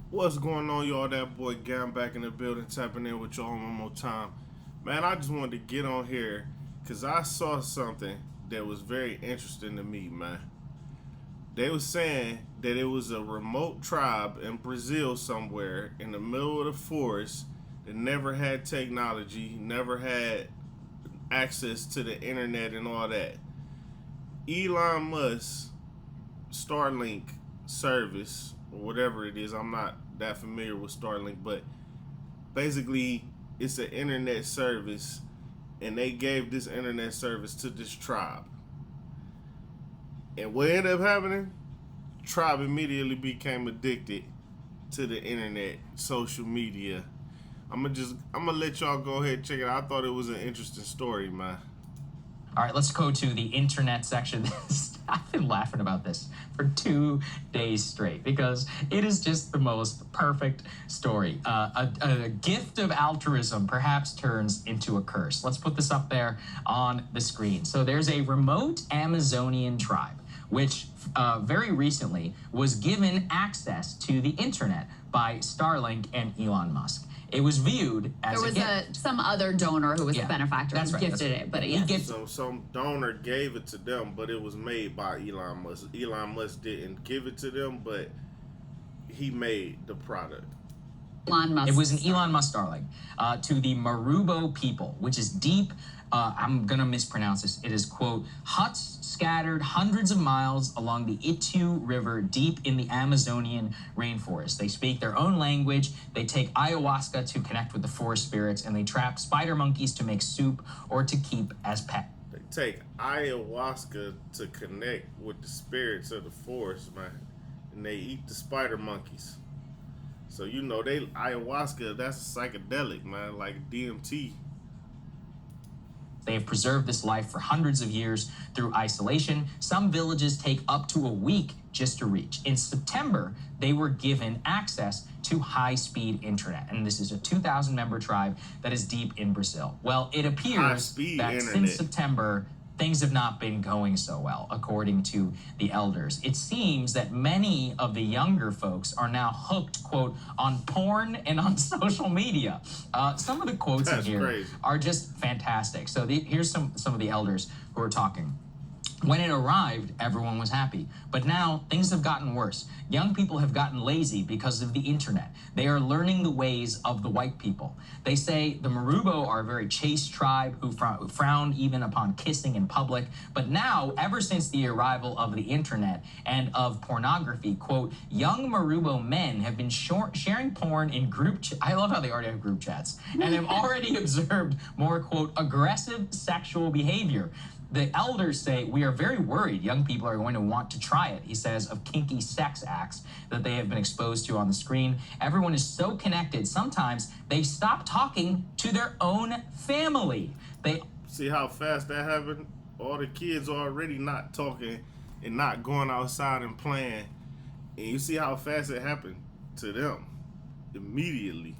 What's going on, y'all? That boy Gam back in the building, tapping in with y'all one more time. Man, I just wanted to get on here because I saw something that was very interesting to me, man. They was saying that it was a remote tribe in Brazil somewhere in the middle of the forest that never had technology, never had access to the internet and all that. Elon Musk Starlink service or whatever it is. I'm not that familiar with Starlink, but basically it's an internet service, and they gave this internet service to this tribe. And what ended up happening? Tribe immediately became addicted to the internet, social media. I'm gonna let y'all go ahead and check it out. I thought it was an interesting story, man. All right, let's go to the internet section. I've been laughing about this for 2 days straight because it is just the most perfect story. A gift of altruism perhaps turns into a curse. Let's put this up there on the screen. So there's a remote Amazonian tribe which very recently was given access to the internet by Starlink and Elon Musk. It was viewed as there was some other donor who was the benefactor who gifted it, but So some donor gave it to them, but it was made by Elon Musk. Elon Musk didn't give it to them, but he made the product. Elon Musk. It was an Elon Musk Starlink to the Marubo people, which is deep. I'm going to mispronounce this. It is, quote, huts scattered hundreds of miles along the Itu River deep in the Amazonian rainforest. They speak their own language. They take ayahuasca to connect with the forest spirits, and they trap spider monkeys to make soup or to keep as pet. They take ayahuasca to connect with the spirits of the forest, man, and they eat the spider monkeys. So they ayahuasca, that's a psychedelic, man, like DMT. They have preserved this life for hundreds of years through isolation. Some villages take up to a week just to reach. In September, they were given access to high-speed internet, and this is a 2,000-member tribe that is deep in Brazil. Well, it appears that since September, things have not been going so well, according to the elders. It seems that many of the younger folks are now hooked, quote, on porn and on social media. Some of the quotes in here are just fantastic. So here's some of the elders who are talking. When it arrived, everyone was happy. But now things have gotten worse. Young people have gotten lazy because of the internet. They are learning the ways of the white people. They say the Marubo are a very chaste tribe who frown even upon kissing in public. But now, ever since the arrival of the internet and of pornography, quote, young Marubo men have been sharing porn in I love how they already have group chats, and have already observed more, quote, aggressive sexual behavior. The elders say, we are very worried young people are going to want to try it, he says, of kinky sex acts that they have been exposed to on the screen. Everyone is so connected, sometimes they stop talking to their own family. They see how fast that happened? All the kids are already not talking and not going outside and playing. And you see how fast it happened to them immediately.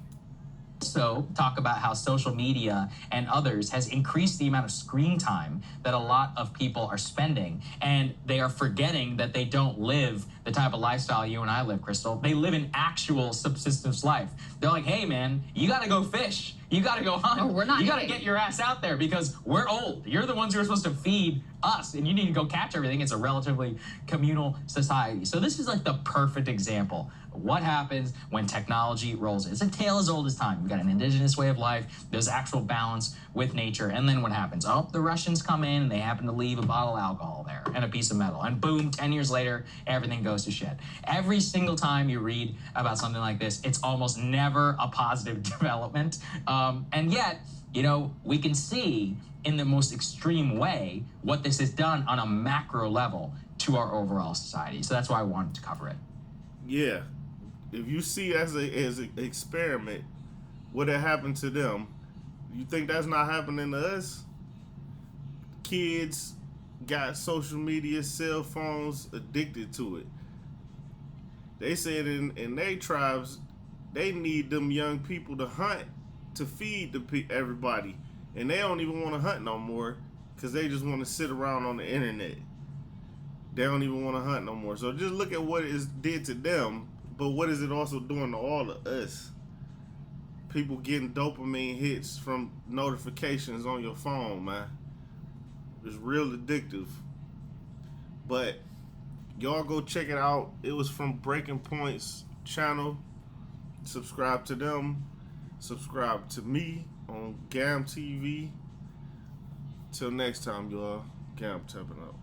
Also talk about how social media and others has increased the amount of screen time that a lot of people are spending, and they are forgetting that they don't live the type of lifestyle you and I live, Crystal. They live an actual subsistence life. They're like, hey man, you gotta go fish. You gotta go hunt. You gotta get your ass out there because we're old. You're the ones who are supposed to feed us, and you need to go catch everything. It's a relatively communal society. So this is like the perfect example of what happens when technology rolls in. It's a tale as old as time. We've got an indigenous way of life. There's actual balance with nature. And then what happens? Oh, the Russians come in and they happen to leave a bottle of alcohol there and a piece of metal. And boom, 10 years later, everything goes to shit. Every single time you read about something like this, it's almost never a positive development. And yet, we can see in the most extreme way what this has done on a macro level to our overall society. So that's why I wanted to cover it. Yeah. If you see as an experiment what had happened to them, you think that's not happening to us? Kids got social media, cell phones, addicted to it. They said in their tribes, they need them young people to hunt to feed everybody. And they don't even want to hunt no more because they just want to sit around on the internet. They don't even want to hunt no more. So just look at what it did to them But what is it also doing to all of us? People getting dopamine hits from notifications on your phone, man. It's real addictive. But y'all go check it out. It was from Breaking Point's channel. Subscribe to them. Subscribe to me on GAM TV. Till next time, y'all. GAM tapping out.